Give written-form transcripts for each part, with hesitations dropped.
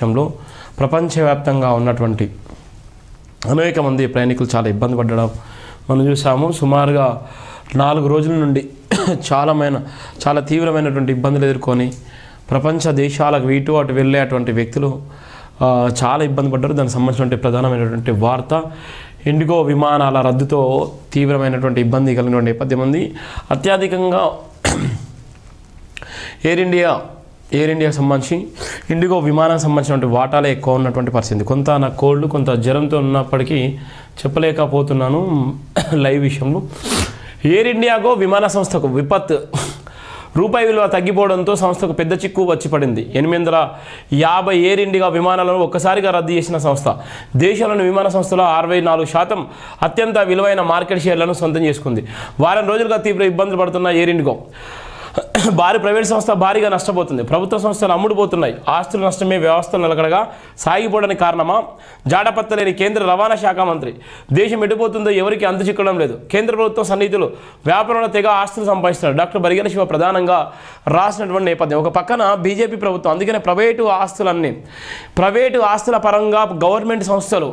విషయంలో ప్రపంచవ్యాప్తంగా ఉన్నటువంటి అనేక మంది ప్రయాణికులు చాలా ఇబ్బంది పడడం మనం చూసాము. సుమారుగా 4 రోజుల నుండి చాలా తీవ్రమైనటువంటి ఇబ్బందులు ఎదుర్కొని ప్రపంచ దేశాలకు ఇటు అటు వెళ్ళేటువంటి వ్యక్తులు చాలా ఇబ్బంది పడ్డారు. దానికి సంబంధించినటువంటి ప్రధానమైనటువంటి వార్త ఇండిగో విమానాల రద్దుతో తీవ్రమైనటువంటి ఇబ్బంది కలిగిన నేపథ్యం ఉంది. అత్యధికంగా ఎయిర్ ఇండియాకి సంబంధించి ఇండిగో విమానానికి సంబంధించినటువంటి వాటాలే ఎక్కువ ఉన్నటువంటి పరిస్థితి. కొంత నా కోల్డ్ కొంత జ్వరంతో ఉన్నప్పటికీ చెప్పలేకపోతున్నాను లైవ్ విషయంలో. ఎయిర్ ఇండియాకు విమాన సంస్థకు విపత్తు, రూపాయి విలువ తగ్గిపోవడంతో సంస్థకు పెద్ద చిక్కు వచ్చి పడింది. 850 ఎయిర్ ఇండియా విమానాలను ఒక్కసారిగా రద్దు చేసిన సంస్థ దేశంలోని విమాన సంస్థలో 64% అత్యంత విలువైన మార్కెట్ షేర్లను సొంతం చేసుకుంది. వారం రోజులుగా తీవ్ర ఇబ్బందులు పడుతున్న ఎయిర్ ఇండిగో ప్రైవేట్ సంస్థ భారీగా నష్టపోతుంది. ప్రభుత్వ సంస్థలు అమ్ముడుపోతున్నాయి. ఆస్తుల నష్టమే వ్యవస్థ నిలకడగా సాగిపోవడానికి కారణమా? జాడపత్తలేని కేంద్ర రవాణా శాఖ మంత్రి. దేశం ఎటుపోతుందో ఎవరికి అంతు చిక్కడం లేదు. కేంద్ర ప్రభుత్వం సన్నిహితులు వ్యాపారంలో తెగ ఆస్తులు సంపాదిస్తున్నారు. డాక్టర్ బరిగెల శివ ప్రధానంగా రాసినటువంటి నేపథ్యం. ఒక పక్కన బీజేపీ ప్రభుత్వం, అందుకనే ప్రైవేటు ఆస్తుల పరంగా గవర్నమెంట్ సంస్థలు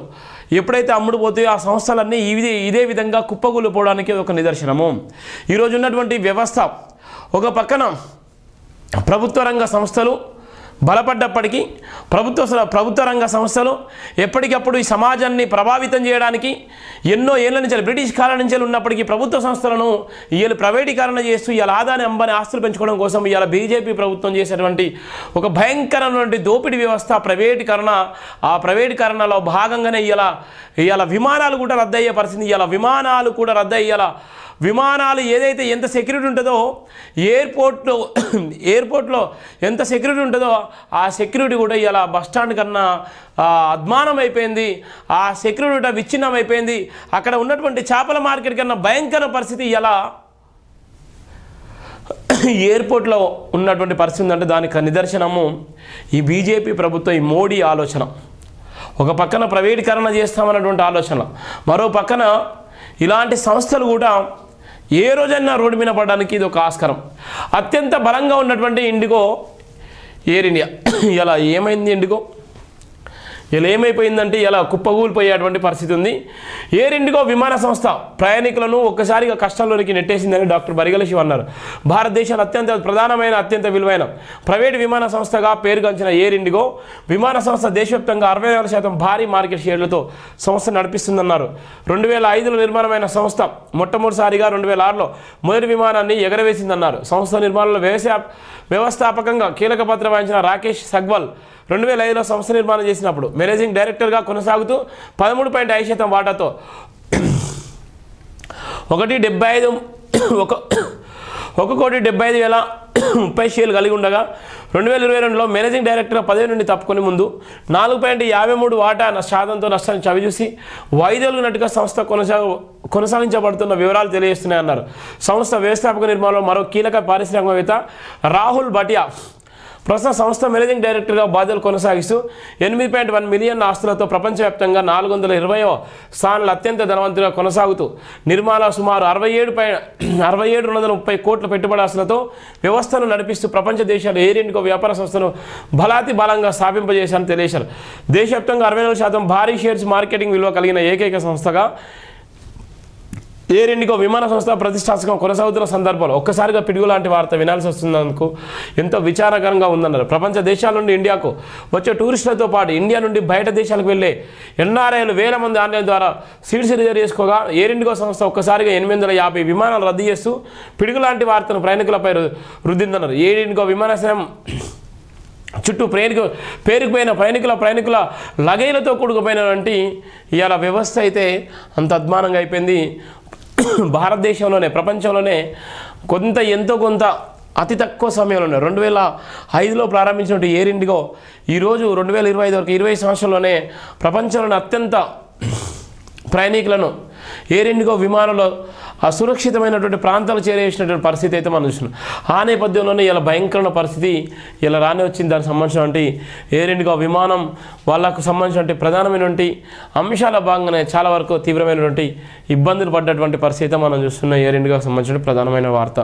ఎప్పుడైతే అమ్ముడుపోతాయో ఆ సంస్థలన్నీ ఇదే విధంగా కుప్పగూలిపోవడానికి ఒక నిదర్శనము. ఈరోజు ఉన్నటువంటి వ్యవస్థ ఒక పక్కన ప్రభుత్వ రంగ సంస్థలు బలపడ్డప్పటికీ ప్రభుత్వ రంగ సంస్థలు ఎప్పటికప్పుడు ఈ సమాజాన్ని ప్రభావితం చేయడానికి ఎన్నో ఏళ్ల నుంచి బ్రిటిష్ కాలం నుంచి ఉన్నప్పటికీ ప్రభుత్వ సంస్థలను వీళ్ళు ప్రైవేటీకరణ చేస్తూ ఇవాళ ఆదాని అంబానీ ఆస్తులు పెంచుకోవడం కోసం ఇవాళ బీజేపీ ప్రభుత్వం చేసేటువంటి ఒక భయంకరమైనటువంటి దోపిడీ వ్యవస్థ ప్రైవేటీకరణ. ఆ ప్రైవేటీకరణలో భాగంగానే ఇవాళ విమానాలు కూడా రద్దయ్యే పరిస్థితి. విమానాలు ఏదైతే ఎంత సెక్యూరిటీ ఉంటుందో ఎయిర్పోర్ట్లో ఎంత సెక్యూరిటీ ఉంటుందో ఆ సెక్యూరిటీ కూడా ఇలా బస్టాండ్ కన్నా అద్మానం అయిపోయింది. ఆ సెక్యూరిటీ విచ్ఛిన్నం అయిపోయింది. అక్కడ ఉన్నటువంటి చేపల మార్కెట్ కన్నా భయంకర పరిస్థితి ఇలా ఎయిర్పోర్ట్లో ఉన్నటువంటి పరిస్థితి ఉందంటే దానికి నిదర్శనము ఈ బీజేపీ ప్రభుత్వం, ఈ మోడీ ఆలోచన. ఒక పక్కన ప్రైవేటీకరణ చేస్తామన్నటువంటి ఆలోచన, మరో పక్కన ఇలాంటి సంస్థలు కూడా ఏ రోజైనా రోడ్డు మీద పడడానికి ఇది ఒక ఆస్కారం. అత్యంత బలంగా ఉన్నటువంటి ఇండిగో ఎయిర్ ఇండియా ఇలా ఏమైంది? ఇలా ఏమైపోయిందంటే ఇలా కుప్పగూలిపోయేటువంటి పరిస్థితి ఉంది. ఎయిర్ ఇండిగో విమాన సంస్థ ప్రయాణికులను ఒక్కసారిగా కష్టాల్లోనికి నెట్టేసిందని డాక్టర్ బరిగెల శివ అన్నారు. భారతదేశంలో అత్యంత విలువైన ప్రైవేట్ విమాన సంస్థగా పేరుగాంచిన ఎయిర్ ఇండిగో విమాన సంస్థ దేశవ్యాప్తంగా 64% భారీ మార్కెట్ షేర్లతో సంస్థ నడిపిస్తుందన్నారు. 2005లో నిర్మాణమైన సంస్థ మొట్టమొదటిసారిగా 2006లో మొదటి విమానాన్ని ఎగరవేసిందన్నారు. సంస్థ నిర్మాణంలో వ్యవస్థాపకంగా కీలక పాత్ర వహించిన రాకేష్ సగ్వాల్ 2005లో సంస్థ నిర్మాణం చేసినప్పుడు మేనేజింగ్ డైరెక్టర్గా కొనసాగుతూ 13.5% వాటాతో 1,75,030 షేర్లు కలిగి ఉండగా 2022లో మేనేజింగ్ డైరెక్టర్గా పదవి నుండి తప్పుకొని ముందు 4.53 వాటా శాతంతో నష్టాన్ని చవిచూసి వైదొలిగినట్టుగా సంస్థ కొనసాగించబడుతున్న వివరాలు తెలియజేస్తున్నాయన్నారు. సంస్థ వ్యవస్థాపక నిర్మాణంలో మరో కీలక పారిశ్రామికవేత్త రాహుల్ భటియా ప్రస్తుతం సంస్థ మేనేజింగ్ డైరెక్టర్గా బాధ్యతలు కొనసాగిస్తూ 8.1 మిలియన్ ఆస్తులతో ప్రపంచవ్యాప్తంగా 420వ స్థానంలో అత్యంత ధనవంతులుగా కొనసాగుతూ నిర్మాణ సుమారు 6730 కోట్ల పెట్టుబడి ఆస్తులతో వ్యవస్థను నడిపిస్తూ ప్రపంచ దేశాలు ఎయిర్ ఇండిగో వ్యాపార సంస్థను బలంగా స్థాపింపజేశారని తెలియజేశారు. దేశవ్యాప్తంగా 64% భారీ షేర్స్ మార్కెటింగ్ విలువ కలిగిన ఏకైక సంస్థగా ఎయిర్ ఇండిగో విమాన సంస్థ ప్రతిష్టాత్మకంగా కొనసాగుతున్న సందర్భంలో ఒక్కసారిగా పిడుగు లాంటి వార్త వినాల్సి వస్తున్నందుకు ఎంతో విచారకరంగా ఉందన్నారు. ప్రపంచ దేశాల నుండి ఇండియాకు వచ్చే టూరిస్టులతో పాటు ఇండియా నుండి బయట దేశాలకు వెళ్లే ఎన్ఆర్ఐలు 1000 మంది ఆన్లైన్ ద్వారా సీట్స్ రిజర్వ్ చేసుకోగా ఎయిర్ ఇండిగో సంస్థ ఒక్కసారిగా 850 విమానాలు రద్దు చేస్తూ పిడుగు లాంటి వార్తను ప్రయాణికులపై రుద్దిందన్నారు. ఎయిర్ ఇండిగో విమానాశ్రయం చుట్టూ పేరుకుపోయిన ప్రయాణికుల లగేజ్లతో కూడుకుపోయినటువంటి ఇవాళ వ్యవస్థ అయితే అంత అద్మానంగా అయిపోయింది. భారతదేశంలోనే ప్రపంచంలోనే ఎంతో కొంత అతి తక్కువ సమయంలోనే 2005లో ప్రారంభించినటువంటి ఎయిర్ ఇండిగో ఈరోజు 2025 వరకు 20 సంవత్సరంలోనే ప్రపంచంలోని అత్యంత ప్రయాణికులను ఎయిర్ ఇండిగో విమానంలో అసురక్షితమైనటువంటి ప్రాంతాలు చేరేసినటువంటి పరిస్థితి అయితే మనం చూస్తున్నాం. ఆ నేపథ్యంలోనే ఇలా భయంకరమైన పరిస్థితి ఇలా రానే వచ్చింది. దానికి సంబంధించినటువంటి ఎయిర్ ఇండిగో విమానం వాళ్ళకు సంబంధించినటువంటి ప్రధానమైనటువంటి అంశాల భాగంగానే చాలా వరకు తీవ్రమైనటువంటి ఇబ్బందులు పడ్డటువంటి పరిస్థితి మనం చూస్తున్నాం. ఎయిర్ ఇండిగోకి సంబంధించిన ప్రధానమైన వార్త.